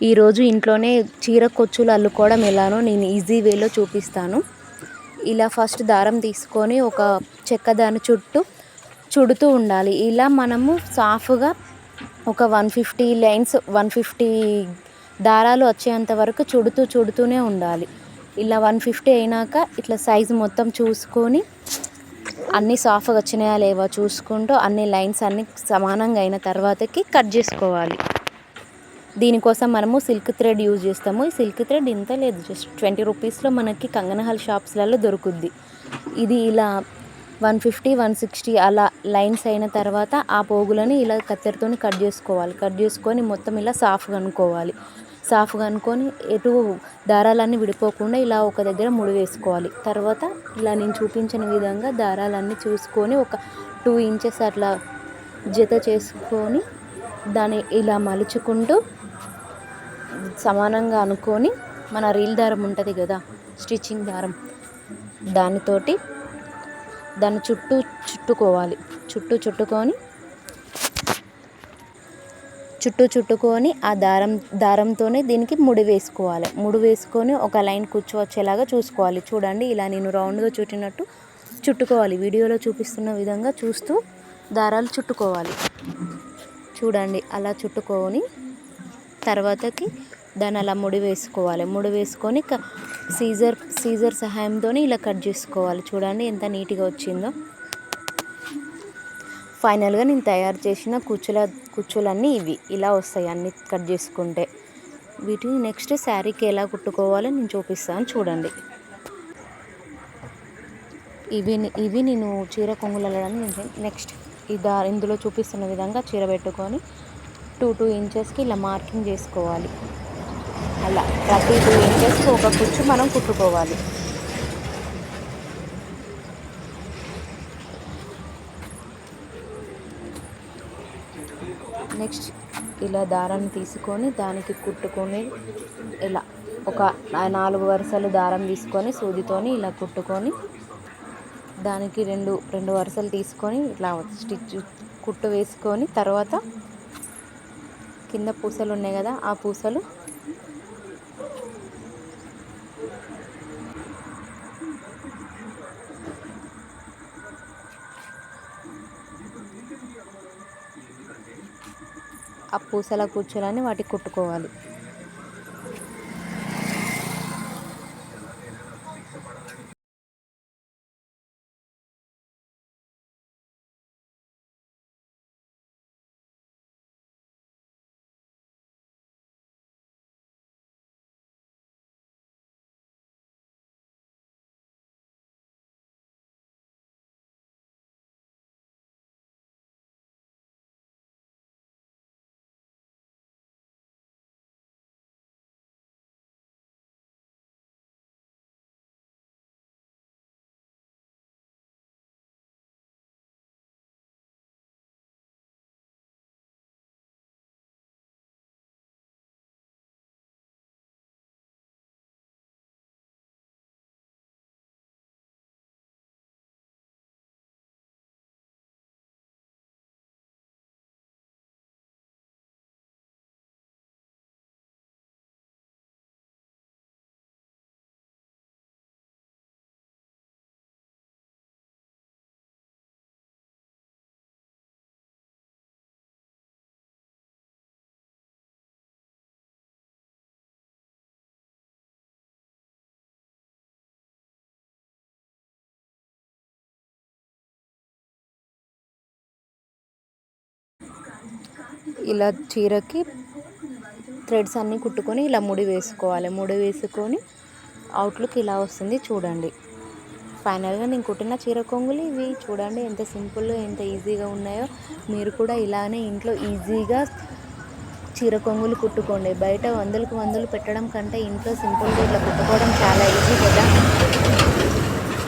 ఈరోజు ఇంట్లోనే చీర కొచ్చులు అల్లుకోవడం ఎలానో నేను ఈజీ వేలో చూపిస్తాను. ఇలా ఫస్ట్ దారం తీసుకొని ఒక చెక్క దాని చుట్టూ చుడుతూ ఉండాలి. ఇలా మనము సాఫ్గా ఒక 150 లైన్స్ 150 దారాలు వచ్చేంత వరకు చుడుతూనే ఉండాలి. ఇలా 150 అయినాక ఇట్లా సైజు మొత్తం చూసుకొని అన్నీ సాఫ్గా వచ్చినాయా లేవా చూసుకుంటూ అన్ని లైన్స్ అన్నీ సమానంగా అయిన తర్వాతకి కట్ చేసుకోవాలి. దీనికోసం మనము సిల్క్ థ్రెడ్ యూజ్ చేస్తాము. ఈ సిల్క్ థ్రెడ్ ఇంత లేదు, జస్ట్ 20 రూపీస్లో మనకి కంగనహల్ షాప్స్లలో దొరుకుద్ది. ఇది ఇలా 150 160 అలా లైన్స్ అయిన తర్వాత ఆ పోగులని ఇలా కత్తెరతో కట్ చేసుకోవాలి. కట్ చేసుకొని మొత్తం ఇలా సాఫ్గా అనుకొని ఎటు దారాలన్నీ విడిపోకుండా ఇలా ఒక దగ్గర ముడి వేసుకోవాలి. తర్వాత ఇలా నేను చూపించిన విధంగా దారాలన్నీ చూసుకొని ఒక 2 ఇంచెస్ అట్లా జత చేసుకొని దాన్ని ఇలా మలుచుకుంటూ సమానంగా అనుకొని మన రీల్ దారం ఉంటుంది కదా, స్టిచ్చింగ్ దారం, దానితోటి దాన్ని చుట్టుకోవాలి. చుట్టుకొని ఆ దారంతోనే దీనికి ముడి వేసుకోవాలి. ముడి వేసుకొని ఒక లైన్ కూర్చోవచ్చేలాగా చూసుకోవాలి. చూడండి, ఇలా నేను రౌండ్గా చుట్టినట్టు చుట్టుకోవాలి. వీడియోలో చూపిస్తున్న విధంగా చూస్తూ దారాలు చుట్టుకోవాలి. చూడండి, అలా చుట్టుకొని తర్వాతకి దాన్ని అలా ముడి వేసుకొని సీజర్ సహాయంతో ఇలా కట్ చేసుకోవాలి. చూడండి ఎంత నీట్గా వచ్చిందో. ఫైనల్గా నేను తయారు చేసిన కుచ్చులన్నీ ఇవి ఇలా వస్తాయి అన్నీ కట్ చేసుకుంటే. వీటిని నెక్స్ట్ శారీకి ఎలా కుట్టుకోవాలో నేను చూపిస్తాను. చూడండి, ఇవి నేను చీర కొంగులు అల్లడానికి నెక్స్ట్ ఇందులో చూపిస్తున్న విధంగా చీర పెట్టుకొని 2 ఇంచెస్కి ఇలా మార్కింగ్ చేసుకోవాలి. అలా ప్రతి 2 ఇంచెస్కి ఒక కుచ్చు మనం కుట్టుకోవాలి. నెక్స్ట్ ఇలా దారాన్ని తీసుకొని దానికి కుట్టుకొని ఇలా ఒక 4 వరుసలు దారం తీసుకొని సూదితోని ఇలా కుట్టుకొని దానికి రెండు వరుసలు తీసుకొని ఇట్లా కుట్టు వేసుకొని తర్వాత కింద పూసలు ఉన్నాయి కదా, ఆ పూసలు పూసల కుచ్చులని వాటికి కుట్టుకోవాలి. ఇలా చీరకి థ్రెడ్స్ అన్నీ కుట్టుకొని ఇలా ముడి వేసుకోవాలి. ముడి వేసుకొని అవుట్లుక్ ఇలా వస్తుంది. చూడండి, ఫైనల్గా నేను కుట్టిన చీర కొంగులు ఇవి. చూడండి ఎంత సింపుల్, ఎంత ఈజీగా ఉన్నాయో. మీరు కూడా ఇలానే ఇంట్లో ఈజీగా చీర కొంగులు కుట్టుకోండి. బయట వందలు పెట్టడం కంటే ఇంట్లో సింపుల్గా ఇట్లా కుట్టుకోవడం చాలా ఈజీ కదా.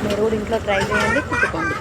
మీరు కూడా ఇంట్లో ట్రై చేయండి, కుట్టుకోండి.